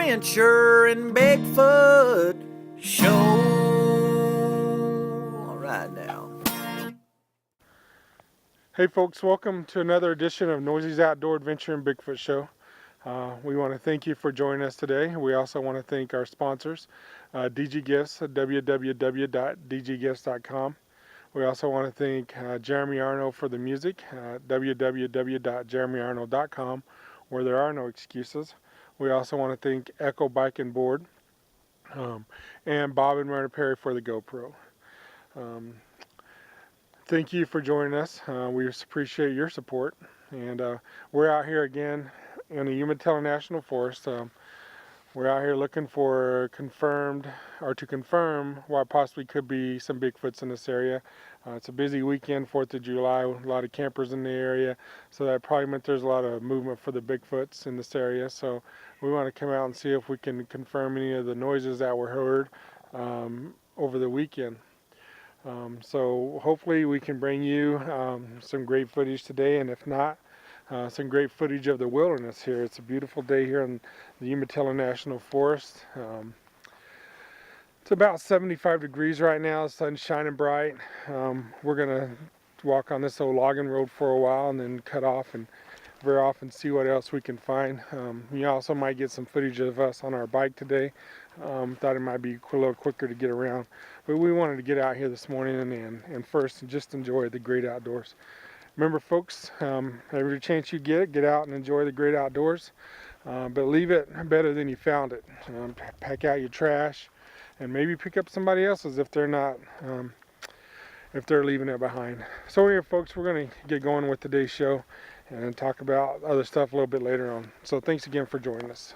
Adventure and Bigfoot Show. All right now. Hey folks, welcome to another edition of Noisy's Outdoor Adventure and Bigfoot Show. We want to thank you for joining us today. We also want to thank our sponsors, DG Gifts at www.dggifts.com. We also want to thank Jeremy Arno for the music at www.jeremyarno.com, where there are no excuses. We also want to thank Echo Bike and Board and Bob and Myrna Perry for the GoPro. Thank you for joining us. We appreciate your support. And we're out here again in the Umatilla National Forest. We're out here looking for to confirm what possibly could be some Bigfoots in this area. It's a busy weekend, 4th of July, a lot of campers in the area, so that probably meant there's a lot of movement for the Bigfoots in this area. So we want to come out and see if we can confirm any of the noises that were heard over the weekend. So hopefully we can bring you some great footage today, and if not, some great footage of the wilderness here. It's a beautiful day here in the Umatilla National Forest. It's about 75 degrees right now, the sun's shining bright. We're gonna walk on this old logging road for a while and then cut off and veer off and see what else we can find. You also might get some footage of us on our bike today. Thought it might be a little quicker to get around, but we wanted to get out here this morning and first just enjoy the great outdoors. Remember folks, every chance you get out and enjoy the great outdoors, but leave it better than you found it. Pack out your trash and maybe pick up somebody else's if they're not, if they're leaving it behind. So anyway folks, we're going to get going with today's show and talk about other stuff a little bit later on. So thanks again for joining us.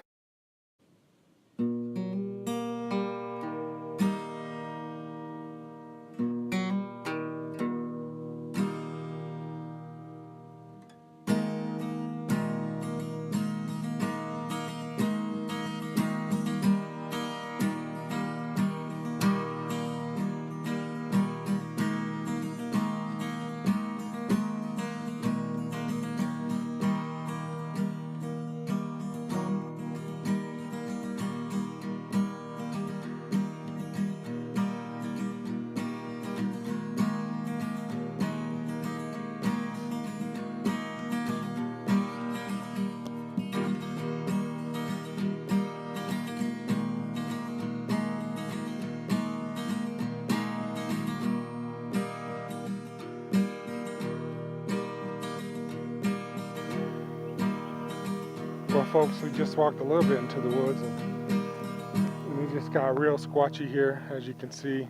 Well folks, we just walked a little bit into the woods and we just got real squatchy here. As you can see,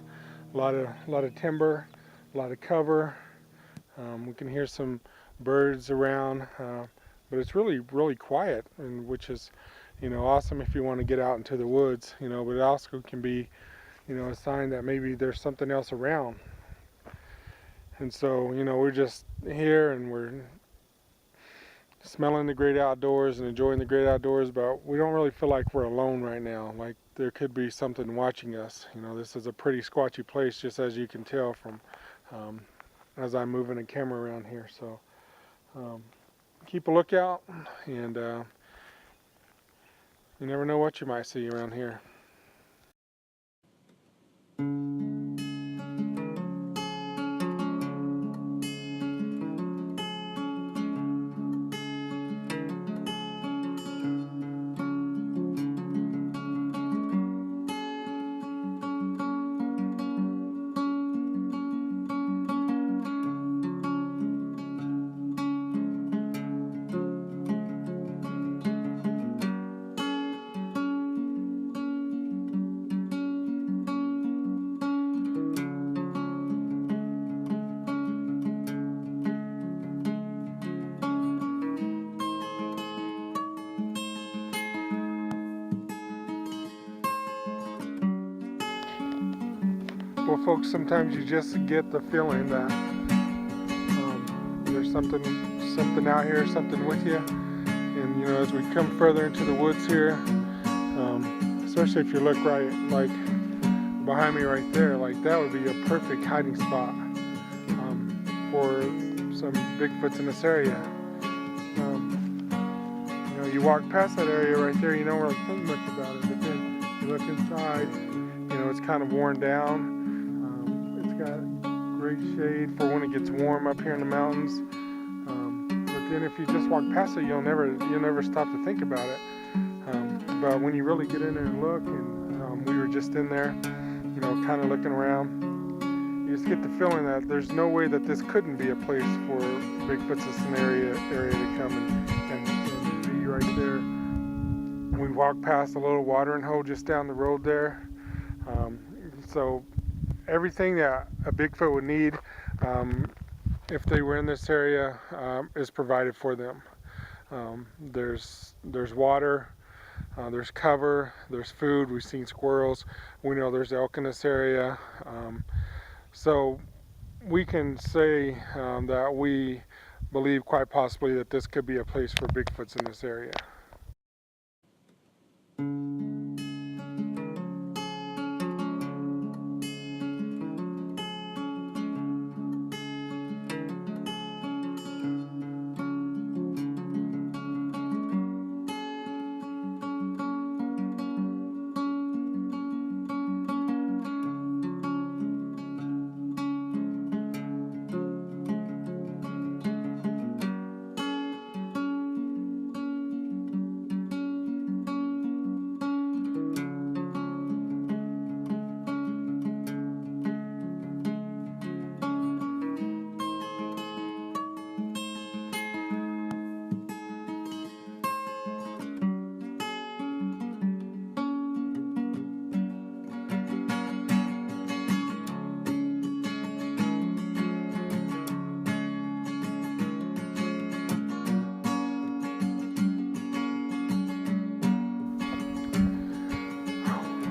a lot of timber, a lot of cover. We can hear some birds around, but it's really quiet, and which is, awesome if you want to get out into the woods, but it also can be, a sign that maybe there's something else around. And so, we're just here and we're smelling the great outdoors and enjoying the great outdoors, but we don't really feel like we're alone right now. Like there could be something watching us. This is a pretty squatchy place, just as you can tell from as I'm moving the camera around here. So keep a lookout, and you never know what you might see around here. Well folks, sometimes you just get the feeling that there's something out here, something with you. And as we come further into the woods here, especially if you look right, like behind me right there, like that would be a perfect hiding spot for some Bigfoots in this area. you walk past that area right there, you don't really think much about it, but then you look inside, it's kind of worn down. It's got great shade for when it gets warm up here in the mountains. But then if you just walk past it, you'll never stop to think about it. But when you really get in there and look, and we were just in there, kind of looking around, you just get the feeling that there's no way that this couldn't be a place for Bigfoot's area to come and be right there. We walked past a little watering hole just down the road there. So everything that a Bigfoot would need if they were in this area is provided for them. There's water, there's cover, there's food. We've seen squirrels. We know there's elk in this area. So we can say that we believe quite possibly that this could be a place for Bigfoots in this area.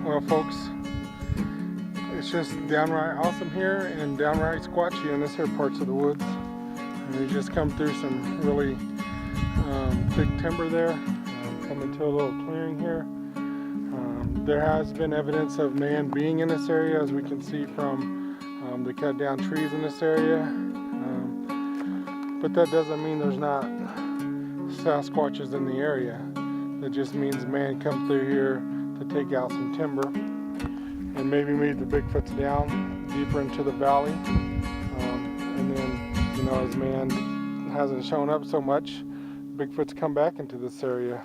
Well, folks, it's just downright awesome here and downright squatchy in this here parts of the woods. And we just come through some really thick timber there, coming to a little clearing here. There has been evidence of man being in this area, as we can see from the cut down trees in this area. But that doesn't mean there's not Sasquatches in the area. That just means man come through here to take out some timber and maybe move the Bigfoots down deeper into the valley. And then, as man hasn't shown up so much, Bigfoots come back into this area.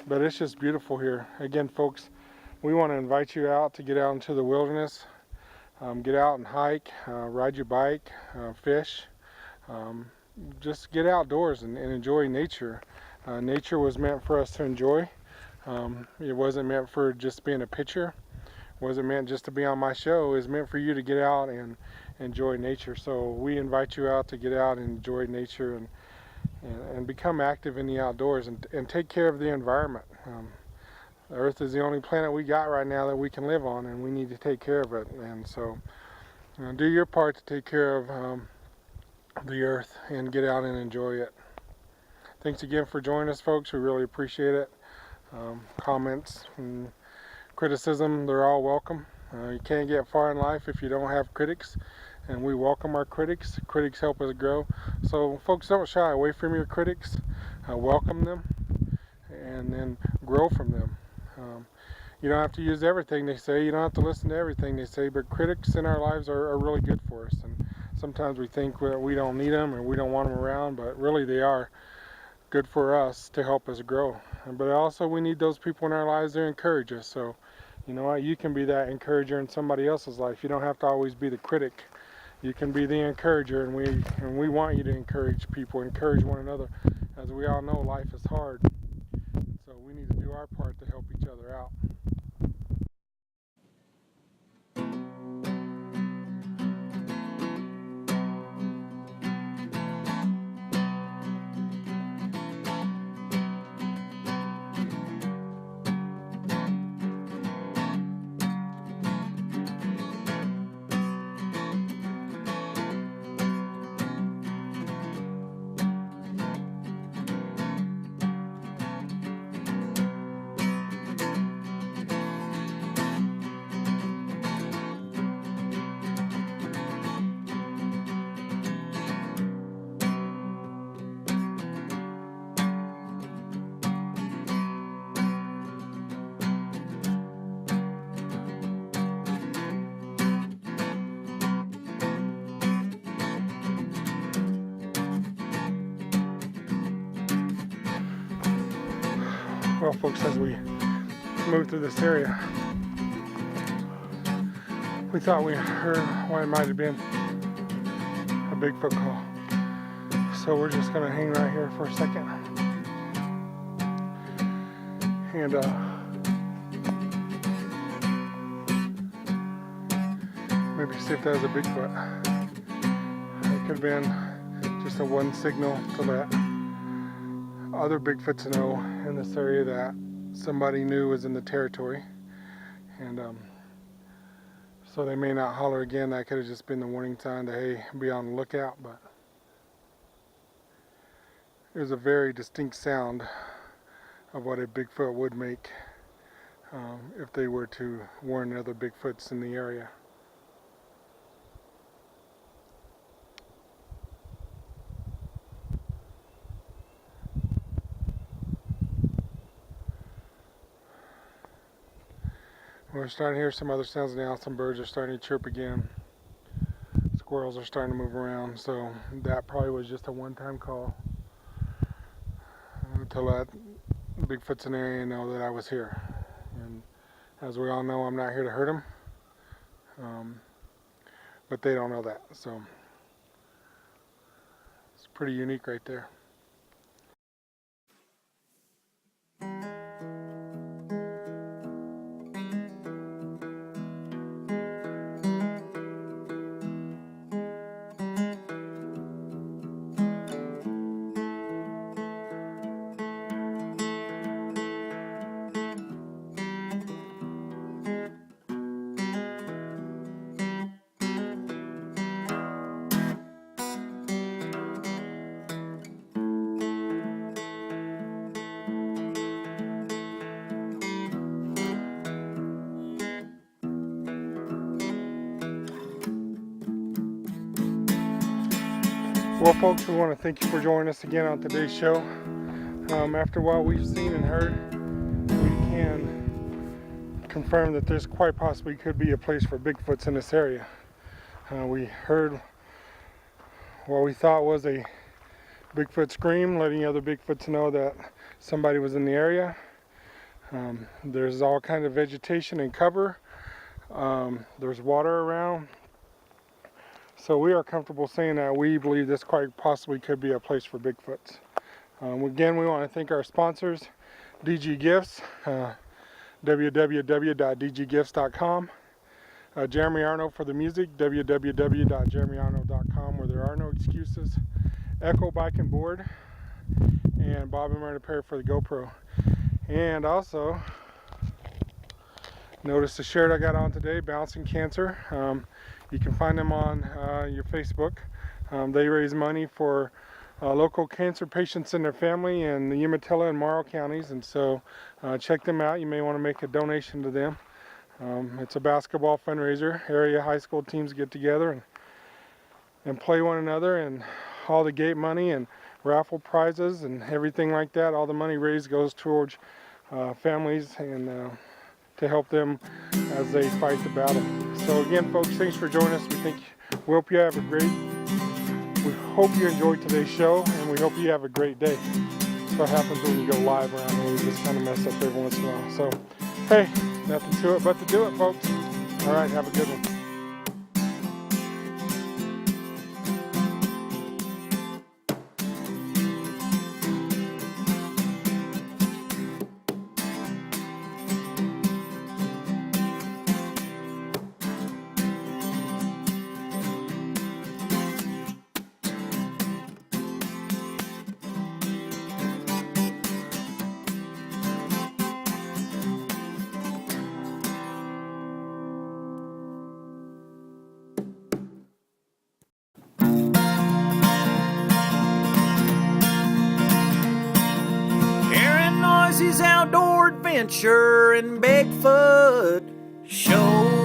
But it's just beautiful here. Again, folks, we want to invite you out to get out into the wilderness. Get out and hike, ride your bike, fish. Just get outdoors and enjoy nature. Nature was meant for us to enjoy. It wasn't meant for just being a picture. It wasn't meant just to be on my show. It was meant for you to get out and enjoy nature. So we invite you out to get out and enjoy nature and become active in the outdoors and take care of the environment. Earth is the only planet we got right now that we can live on, and we need to take care of it. And so do your part to take care of the earth and get out and enjoy it. Thanks again for joining us, folks. We really appreciate it. Comments and criticism, they're all welcome. You can't get far in life if you don't have critics, and we welcome our critics. Critics help us grow. So folks, don't shy away from your critics. Welcome them and then grow from them. You don't have to use everything they say. You don't have to listen to everything they say, but critics in our lives are really good for us. And sometimes we think we don't need them or we don't want them around, but really they are good for us to help us grow. But also we need those people in our lives to encourage us. So you know what, you can be that encourager in somebody else's life. You don't have to always be the critic. You can be the encourager, and we want you to encourage people, encourage one another. As we all know, life is hard. So we need to do our part to help each other out. Well, folks, as we move through this area, we thought we heard what it might have been a Bigfoot call. So we're just gonna hang right here for a second and maybe see if there's a Bigfoot. It could have been just a one signal to let other Bigfoots know in this area that somebody new was in the territory, and so they may not holler again. That could have just been the warning sign to, hey, be on the lookout. But it was a very distinct sound of what a Bigfoot would make if they were to warn other Bigfoots in the area. We're starting to hear some other sounds now. Some birds are starting to chirp again. Squirrels are starting to move around. So that probably was just a one-time call to let Bigfoots in the area know that I was here. And as we all know, I'm not here to hurt them. But they don't know that. So it's pretty unique right there. Well, folks, we want to thank you for joining us again on today's show. After what we've seen and heard, we can confirm that there's quite possibly could be a place for Bigfoots in this area. We heard what we thought was a Bigfoot scream, letting other Bigfoots know that somebody was in the area. There's all kinds of vegetation and cover. There's water around. So we are comfortable saying that we believe this quite possibly could be a place for Bigfoots. Again, we want to thank our sponsors, DG Gifts, www.dggifts.com. Jeremy Arnold for the music, www.jeremyarnold.com, where there are no excuses. Echo Bike and Board, and Bob and Myrna Perry for the GoPro. And also, notice the shirt I got on today, Bouncing Cancer. You can find them on your Facebook. They raise money for local cancer patients and their family in the Umatilla and Morrow counties, and so check them out. You may want to make a donation to them. It's a basketball fundraiser. Area high school teams get together and play one another, and all the gate money and raffle prizes and everything like that, all the money raised goes towards families and to help them as they fight the battle. So again, folks, thanks for joining us. We hope you have a great, we hope you enjoyed today's show, and we hope you have a great day. That's what happens when you go live around here. We just kind of mess up every once in a while. So, hey, nothing to it but to do it, folks. All right, have a good one. Outdoor adventure and Bigfoot show.